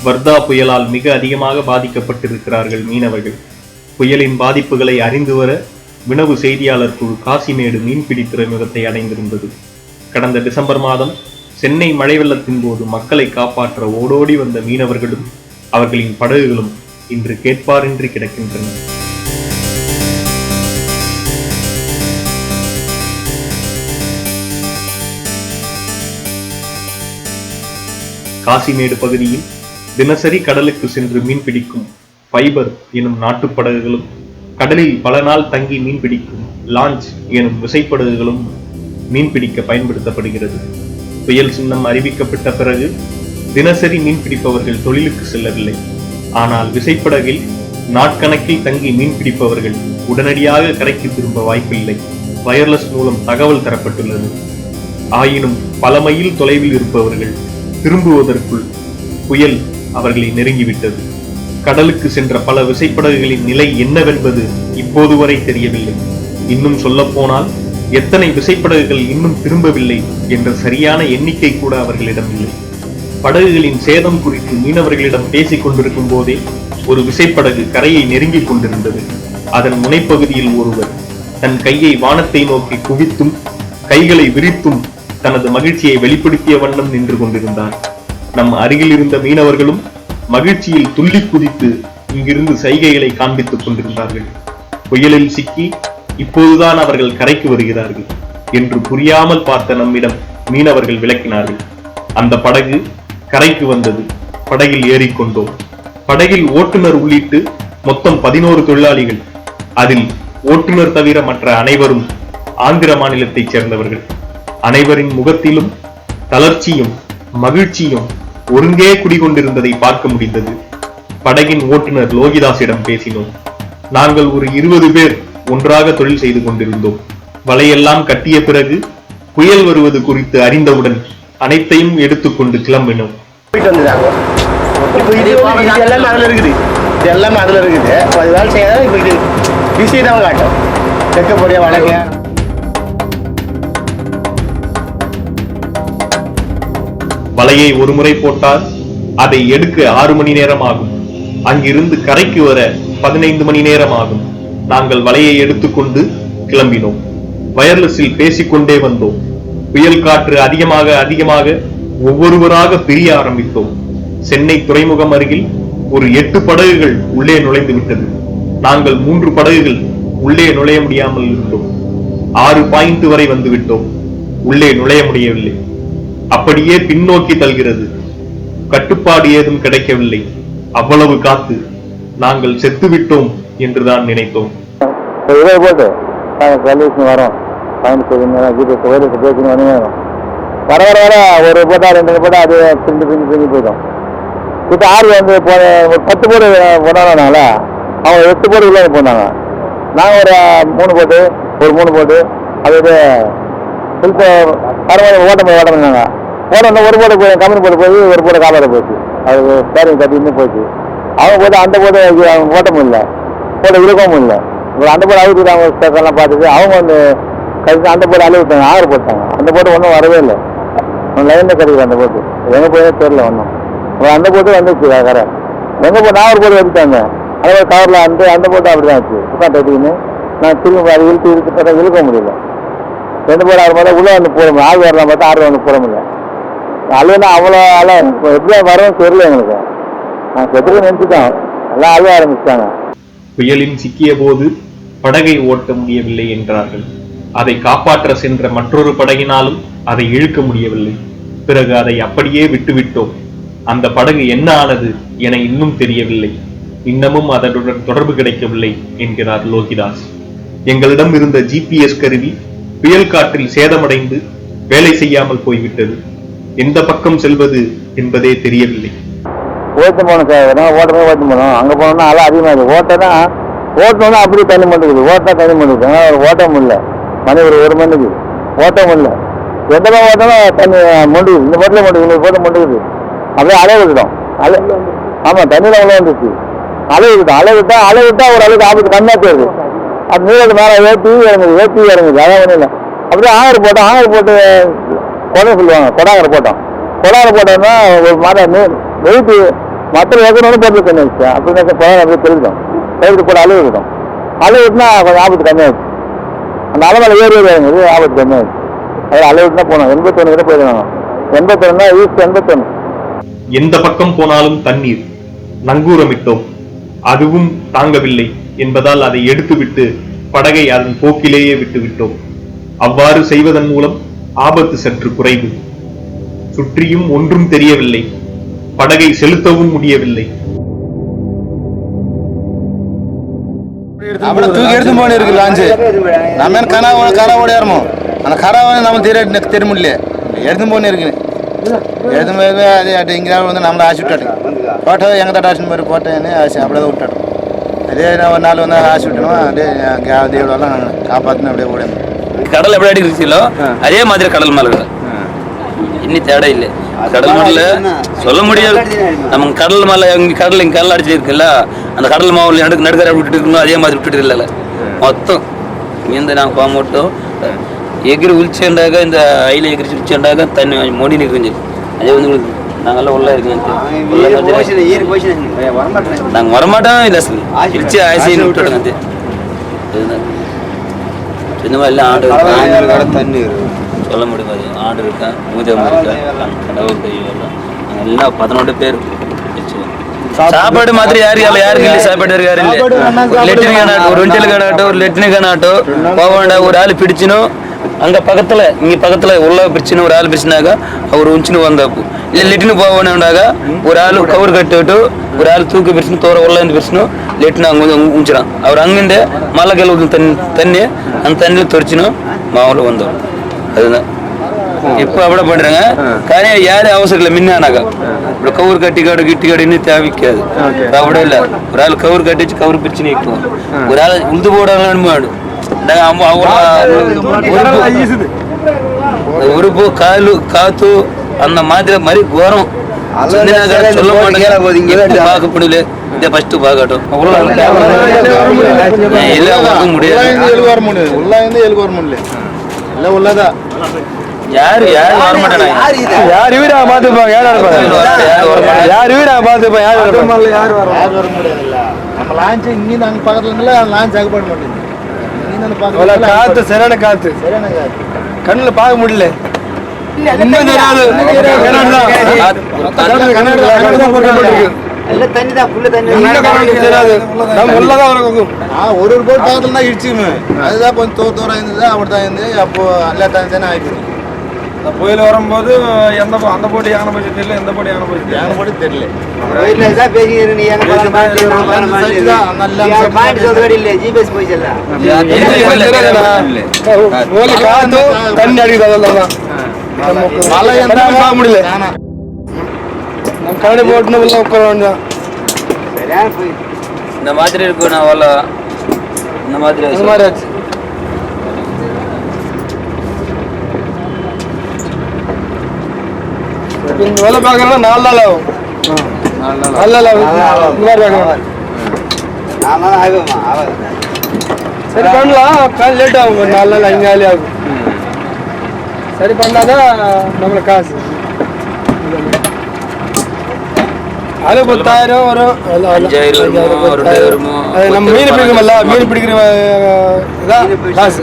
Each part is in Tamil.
வர்தா புயலால் மிக அதிகமாக பாதிக்கப்பட்டிருக்கிறார்கள் மீனவர்கள். புயலின் பாதிப்புகளை அறிந்து வர வினவு செய்தியாளர் குழு காசிமேடு மீன்பிடி துறைமுகத்தை அடைந்திருந்தது. கடந்த டிசம்பர் மாதம் சென்னை மழை வெள்ளத்தின் போது மக்களை காப்பாற்ற ஓடோடி வந்த மீனவர்களும் அவர்களின் படகுகளும் இன்று கேட்பாரின்றி கிடக்கின்றன. காசிமேடு பகுதியில் தினசரி கடலுக்கு சென்று மீன்பிடிக்கும் ஃபைபர் எனும் நாட்டுப்படகுகளும் கடலில் பல நாள் தங்கி மீன்பிடிக்கும் லான்ச் எனும் விசைப்படகுகளும் மீன்பிடிக்க பயன்படுத்தப்படுகிறது. புயல் சின்னம் அறிவிக்கப்பட்ட பிறகு தினசரி மீன்பிடிப்பவர்கள் தொழிலுக்கு செல்லவில்லை. ஆனால் விசைப்படகில் நாட்கணக்கில் தங்கி மீன்பிடிப்பவர்கள் உடனடியாக கரைக்கு திரும்ப வாய்ப்பில்லை. வயர்லெஸ் மூலம் தகவல் தரப்பட்டுள்ளது. ஆயினும் பல மைல் தொலைவில் இருப்பவர்கள் திரும்புவதற்குள் புயல் அவர்களை நெருங்கிவிட்டது. கடலுக்கு சென்ற பல விசைப்படகுகளின் நிலை என்னவென்பது இப்போது வரை தெரியவில்லை. இன்னும் சொல்ல போனால் எத்தனை விசைப்படகுகள் இன்னும் திரும்பவில்லை என்ற சரியான எண்ணிக்கை கூட அவர்களிடம் இல்லை. படகுகளின் சேதம் குறித்து மீனவர்களிடம் பேசிக் கொண்டிருக்கும் போதே ஒரு விசைப்படகு கரையை நெருங்கிக் கொண்டிருந்தது. அதன் முனைப்பகுதியில் ஒருவர் தன் கையை வானத்தை நோக்கி குவித்தும் கைகளை விரித்தும் தனது மகிழ்ச்சியை வெளிப்படுத்திய வண்ணம் நின்று கொண்டிருந்தார். நம் அருகில் இருந்த மீனவர்களும் மகிழ்ச்சியில் துள்ளி குதித்து இங்கிருந்து சைகைகளை காண்பித்துக் கொண்டிருந்தார்கள். புயலில் சிக்கி இப்போதுதான் அவர்கள் கரைக்கு வருகிறார்கள் என்று புரியாமல் பார்த்த நம்மிடம் மீனவர்கள் விளக்கினார்கள். அந்த படகு கரைக்கு வந்தது. படகில் ஏறிக்கொண்டோம். படகில் ஓட்டுநர் உள்ளிட்டு மொத்தம் 11 தொழிலாளிகள். அதில் ஓட்டுநர் தவிர மற்ற அனைவரும் ஆந்திர மாநிலத்தைச் சேர்ந்தவர்கள். அனைவரின் முகத்திலும் தளர்ச்சியும் மகிழ்ச்சியும் ஒருங்கே குடிகொண்டிருந்ததை பார்க்க முடிந்தது. படகின் ஓட்டுநர் லோகிதாசிடம் பேசினோம். நாங்கள் ஒரு 20 பேர் ஒன்றாக தொழில் செய்து கொண்டிருந்தோம். வலையெல்லாம் கட்டிய பிறகு புயல் வருவது குறித்து அறிந்தவுடன் அனைத்தையும் எடுத்துக்கொண்டு கிளம்பினோம். வலையை ஒரு முறை போட்டால் அதை எடுக்க 6 மணி நேரம் ஆகும். அங்கிருந்து கரைக்கு வர 15 மணி நேரம் ஆகும். நாங்கள் வலையை எடுத்துக்கொண்டு கிளம்பினோம். வயர்லெஸில் பேசிக்கொண்டே வந்தோம். புயல் காற்று அதிகமாக ஒவ்வொருவராக பிரிய ஆரம்பித்தோம். சென்னை துறைமுகம் அருகில் ஒரு 8 படகுகள் உள்ளே நுழைந்து விட்டது. நாங்கள் 3 படகுகள் உள்ளே நுழைய முடியாமல் இருந்தோம். 6 பாயிண்ட் வரை வந்து விட்டோம். உள்ளே நுழைய முடியவில்லை. அப்படியே பின்னோக்கி தள்ளுகிறது. கட்டுப்பாடு ஏதும் கிடைக்கவில்லை. அவ்வளவு காத்து. நாங்கள் செத்துவிட்டோம் என்றுதான் நினைத்தோம். வர வர வர ஒரு போட்டா 2 போட்டா அது பிரிஞ்சு போயிடும். இப்போ ஆறு வந்து 10 போடு போனாங்கனால அவங்க 8 போடு உள்ள போனாங்க. நாங்கள் ஒரு 3 போட்டு ஒரு 3 போட்டு அது பரவாயில்ல ஓட்டம்னாங்க. போட்டோம்னா ஒரு போட்டு போய் கம்பெனி போட்டு போய் ஒரு போட்டு காப்பாற்ற போச்சு. அது பேரிங் கட்டின்னு போச்சு. அவங்க போட்டு அந்த போட்டு அவங்க ஓட்ட முடியல, போட இழுக்கவும் இல்லை. அந்த போட்டு அழுத்து அவங்க ஸ்டெப்பெல்லாம் பார்த்துட்டு அவங்க வந்து கழிச்சு அந்த போட்டு அழுவிட்டாங்க. 6 போட்டாங்க. அந்த போட்டு ஒன்றும் வரவே இல்லை. லைனில் கிடைக்கல அந்த போட்டு. எங்கே போய் தெரியல ஒன்றும். அந்த போட்டு வந்துச்சு கரை. எங்கே போட்டு நான் ஒரு போட்டு எடுத்தாங்க. அதே கவரில் அந்த போட்டு அப்படி தான் ஆச்சு. சுத்தம் தட்டிக்கின்னு நான் திரும்ப அது இழுத்து பார்த்தா இழுக்க முடியல. 2 போட்டு 6 போட்டா உள்ளே வந்து போட முடியும். 6 வரலாம் பார்த்தா 6 வந்து போட முடியல. அழுவுனா அவ்வளோ அலை எப்படியா வரும் தெரியல எங்களுக்கு. நான் செத்துக்கு நினைச்சுட்டேன். எல்லாம் அழுவ ஆரம்பிச்சிட்டாங்க. புயலின் சிக்கிய போது படகை ஓட்ட முடியவில்லை என்றார்கள். அதை காப்பாற்ற சென்ற மற்றொரு படகினாலும் அதை இழுக்க முடியவில்லை. பிறகு அதை அப்படியே விட்டுவிட்டோம். அந்த படகு என்ன ஆனது என இன்னும் தெரியவில்லை. இன்னமும் அதனுடன் தொடர்பு கிடைக்கவில்லை என்கிறார் லோகிதாஸ். எங்களிடம் இருந்த GPS கருவி புயல் காற்றில் சேதமடைந்து வேலை செய்யாமல் போய்விட்டது. எந்த பக்கம் செல்வது என்பதே தெரியவில்லை. ஓட்டு போனோம் சார். ஓட்டமே ஓட்டு போனோம். அங்கே போனோம்னா அலை அதிகமாக இருக்குது. ஓட்டோன்னா அப்படியே தண்ணி மட்டுக்குது. ஓட்டா தண்ணி மட்டுக்குது. ஆனால் ஓட்டம் இல்லை. மணி ஒரு 1 மணிக்கு ஓட்டம் இல்லை. எந்த பக்கம் ஓட்டணும் தண்ணி மொண்டுக்குது. இந்த போட்டில் மொண்டுக்குது, இந்த போட்டு மொண்டுக்குது. அப்படியே அலை விட்டுடும். ஆமாம், தண்ணியில் உள்ள வந்துச்சு. அலை விட்டா ஒரு அளவுக்கு ஆபத்து கம்மியாக போயிடுது. அது நீளத்து மேலே ஏற்றி இறங்குது. அதான் ஒன்றும் இல்லை. அப்படியே ஆங்கர் போட்டு கொடை சொல்லுவாங்க. கொடாங்கரை போட்டோம்னா ஒரு மாதிரி வெயிட்டு மற்ற ஏற்கனவே பொருள் தண்ணி வச்சு அப்படி அப்படியே தெளிவிடும் தெளிவிட்டு போட அளவு விடும் அளவு விட்டுனா கொஞ்சம் ஆபத்து கம்மியாகிடுச்சு அந்த அளவில் ஏறி ஏறியாங்க ஆபத்து கம்மியாகிடுச்சு அதில் அளவு விட்டுனா போனோம் 81 கிட்ட போயிடுவாங்க 81 ஈஸ்ட் 81. எந்த பக்கம் போனாலும் தண்ணீர் நங்கூரமிட்டோம், அதுவும் தாங்கவில்லை என்பதால் அதை எடுத்துவிட்டு படகை அதன் போக்கிலேயே விட்டுவிட்டோம். அவ்வாறு செய்வதன் மூலம் ஆபத்து சற்று குறைவு. சுற்றியும் ஒன்றும் தெரியவில்லை, படகை செலுத்தவும் முடியவில்லை. அப்படி தூக்கி எடுத்து போன இருக்கு லாஞ்சு நம்ம கராவோட ஏறமோ அந்த கராவை நம்ம தெரிய முடியல எடுத்து போன இருக்கு எடுத்து போய் அது இங்கே வந்து நம்மளை ஆசி விட்டாட்டு போட்டோ எங்கே தான் ஆசின் மாதிரி போட்டேன்னு ஆசி அப்படியே தான் விட்டாட்டோம். அதே ஒரு நாள் வந்து ஆசி விட்டணும் அப்படியே தேவெல்லாம் காப்பாற்றினு அப்படியே ஓடணும். கடல் எப்படி அடிக்கிறீங்களோ அதே மாதிரி கடல் மேலே இன்னும் தேடை இல்லை. கடல் மேல சொல்ல முடியாது. நம்ம கடல் மேலே இங்கே கடல் அடிச்சு இருக்குல்ல, அந்த கடல் மாவுல நடுக்கரை விட்டுட்டு இருக்கணும் அதே மாதிரி விட்டுட்டு இல்லைல்ல மொத்தம் இந்த நாங்கள் போக மாட்டோம். எகிரி உளிச்சேண்டாக இந்த அயில எகிரிச்சு உளிச்சேண்டாக தண்ணி மொழி நிற்குஞ்சு அதே வந்து நாங்கெல்லாம் உள்ள இருக்கோம். நாங்கள் வரமாட்டோம் இல்லை இடிச்சு ஆசைன்னு விட்டுடுங்க. இந்த மாதிரி எல்லாம் ஆடு தண்ணி சொல்ல முடியாது. ஆடு இருக்கேன், பூஜை இருக்கேன், கடவுள் தெய்வம் எல்லாம் 11 பேர். சாப்பாடு மாதிரி யாருக்கு இல்லை சாப்பாடு இருக்காரு இல்லை. லெட்டினி காணாட்டோ ஒரு வெண்டில் காணாட்டோ ஒரு லெட்டினி காணாட்டோ போவாண்டா ஒரு ஆள் பிடிச்சினோம். அங்கே பக்கத்தில் இங்கே பக்கத்தில் உள்ள பிரிச்சுன்னு ஒரு ஆள் பிரிச்சுனாக்கா அவர் உஞ்சின்னு வந்தாப்பு இல்லை லெட்டினு போவாண்டாக ஒரு ஆள் கவர் கட்டுவிட்டு ஒரு ஆள் தூக்கி பிரிச்சுன்னு தோற உள்ள இருந்து பிரிச்சுனோம் லெட்டினு அங்கே வந்து உஞ்சிடான். அவர் அங்கிட்டு மழை கழுவு தண்ணி அந்த தண்ணியில் தொடிச்சினோம் மாவில் வந்தோம். அதுதான் இப்போ அப்படி பண்றாங்க. காரியம் யாரும் அவசரம் இல்லை. முன்னானாக்கா இப்படி கவுர் கட்டி காடு கிட்டி காடு இன்னும் தேவைக்காது. அப்படி இல்லை, ஒரு ஆள் கவுர் கட்டிச்சு கவுர் பிரிச்சு நிற்கும். ஒரு ஆள் உழுது போடாங்கன்னு உறுப்பு காலு காத்து அந்த மாதிரி கோரம் சொல்ல மாட்டேங்க. பார்க்க முடியல, இதை ஃபர்ஸ்ட் பார்க்கட்டும். எல்லாம் முடியல யாரு வர மாட்டாங்க. யார் வீடா பாத்துப்பாங்க, யார் வீடா பாத்துப்பாங்க, யார் வர முடியாதுல்ல. நம்ம லான்ச் இங்கே நாங்கள் பக்கத்துல இருந்தால லான்ச் ஆகப்பட மாட்டேங்குது. காத்து சரியான காத்து கண்ணுல பார்க்க முடியல. ஒரு போட் பக்கத்துல தான் இடிச்சுமே அதுதான் கொஞ்சம் தூரம் இருந்தது. அப்படித்தான் இருந்தது. அப்போ எல்லா தண்ணி தானே ஆயிடுச்சு. புயல் வரும்போது அந்த போட்டு யானை போச்சு தெரியல, எந்த போட்டு யானை போச்சு தெரியல. தண்ணி அடிக்கிறது மழை எந்த முடியல. கடை போட்டு உட்கார வேண்டாம். இந்த மாதிரி இருக்கும். நான் வரல இந்த மாதிரி ஆச்சு. இந்த வேலை பார்க்கறதுனா 4 நாள் ஆகும். 4 நாள் ஆகும். சரி பண்ணலாம், லேட் ஆகும். 4 நாள் 5 நாள் ஆகும். சரி பண்ணாதான் நம்மளுக்கு காசு. அது 10,000 வரும். நம்ம மீன் பிடிக்கணும்ல, மீன் பிடிக்கிற இதான் காசு.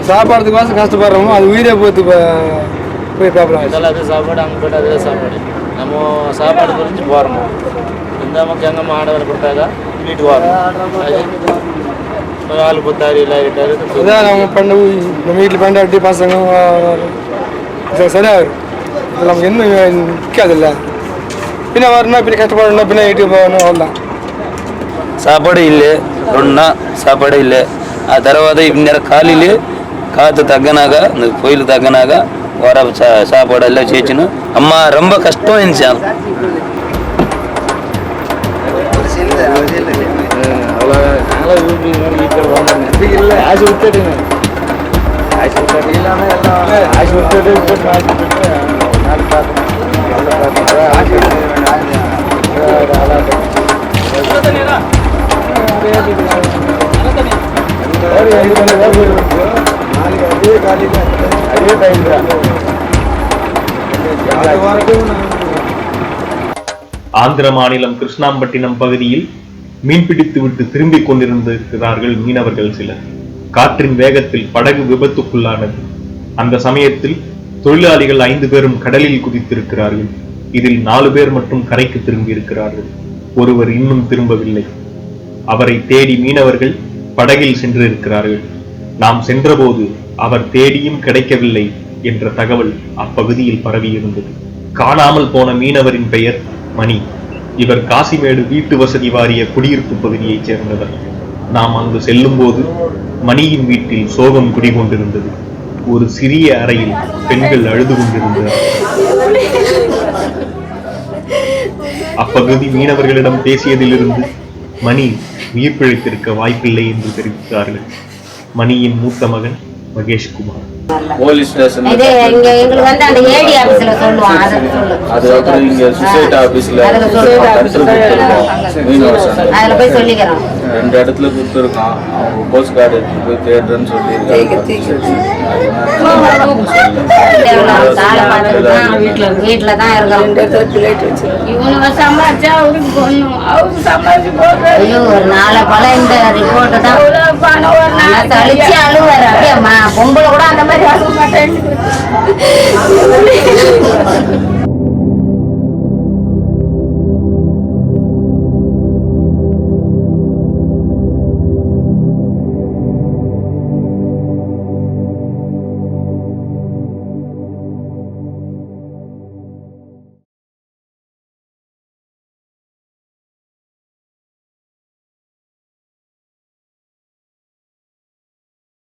சாப்பாடுறதுக்கு காசு கஷ்டப்படுறோமோ அது உயிரே போத்து போய் சாப்பிடலாம். இதெல்லாம் அது சாப்பாடு, அங்கே போய்ட்டு அதே சாப்பாடு. நம்ம சாப்பாடு புரிஞ்சு போகிறோமோ இந்த நமக்கு எங்கம்மா ஆடவர் கொடுத்தாக்கா வீட்டுக்கு வரோம். அது ஆள் 10,000 7,000 இதான் நம்ம பண்ண நம்ம வீட்டில் பண்ணாட்டி பசங்க சரியாக நமக்கு என்ன நிற்காதில்ல. பின்ன வரணும், பின்ன கஷ்டப்படணும், பின்ன வீட்டுக்கு போகணும். அவ்வளோதான். சாப்பாடு இல்லை, 2 நாள் சாப்பாடு இல்லை. அது తర్వాత இந்நேரம் காலையில் காற்று தగ్గனாக இந்த கோயில் தగ్గனாக வர சாப்பாடு எல்லாம் சேர்த்துன்னு அம்மா ரொம்ப கஷ்டம் இருந்துச்சு. ஆசை விட்டுட்டுங்க ஆசை விட்டுட்டு நாடு பார்க்கணும். அதே டைம் ஆந்திர மாநிலம் கிருஷ்ணாம்பட்டினம் பகுதியில் மீன்பிடித்து விட்டு திரும்பிக் கொண்டிருந்திருக்கிறார்கள் மீனவர்கள் சிலர். காற்றின் வேகத்தில் படகு விபத்துக்குள்ளானது. அந்த சமயத்தில் தொழிலாளிகள் 5 பேரும் கடலில் குதித்திருக்கிறார்கள். இதில் 4 பேர் மட்டும் கரைக்கு திரும்பி இருக்கிறார்கள். ஒருவர் இன்னும் திரும்பவில்லை. அவரை தேடி மீனவர்கள் படகில் சென்று இருக்கிறார்கள். நாம் சென்றபோது அவர் தேடியும் கிடைக்கவில்லை என்ற தகவல் அப்பகுதியில் பரவியிருந்தது. காணாமல் போன மீனவரின் பெயர் மணி. இவர் காசிமேடு வீட்டு வசதி வாரிய குடியிருப்பு பகுதியைச் சேர்ந்தவர். நாம் அங்கு செல்லும் போது மணியின் வீட்டில் சோகம் குடிகொண்டிருந்தது. ஒரு சிறிய அறையில் பெண்கள் அழுது கொண்டிருந்தனர். அப்பகுதி மீனவர்களிடம் பேசியதிலிருந்து மணி உயிர் பிழைத்திருக்க வாய்ப்பில்லை என்று தெரிவித்தார்கள். மணியின் மூத்த மகன் மகேஷ்குமார். போலீஸ் ஸ்டேஷன் இது இங்க எங்களுக்கு வந்து அந்த ஏடி ஆபீஸ்ல சொல்லுவோம். அதுக்கப்புறம் இங்க சொசைட்டி ஆபீஸ்ல அதுல போய் சொல்லிக்கிறோம். 2 இடத்துல கொடுத்துருக்கோம். அவங்க போஸ்ட் கார்டு எடுத்து போய் தேடுறேன்னு சொல்லியிருக்காங்க. வீட்டுல தான் இருக்கோம். இவங்க சம்பாதிச்சா அவருக்கு பொண்ணும் அவருக்கு சம்பாதிச்சு போடுறாரு. ஒரு 4 பழம் இந்த ரிப்போர்ட் தான் கழிச்சு அழுவாரு. அப்படியே பொம்பளை கூட அந்த மாதிரி அழுவ மாட்டேன்.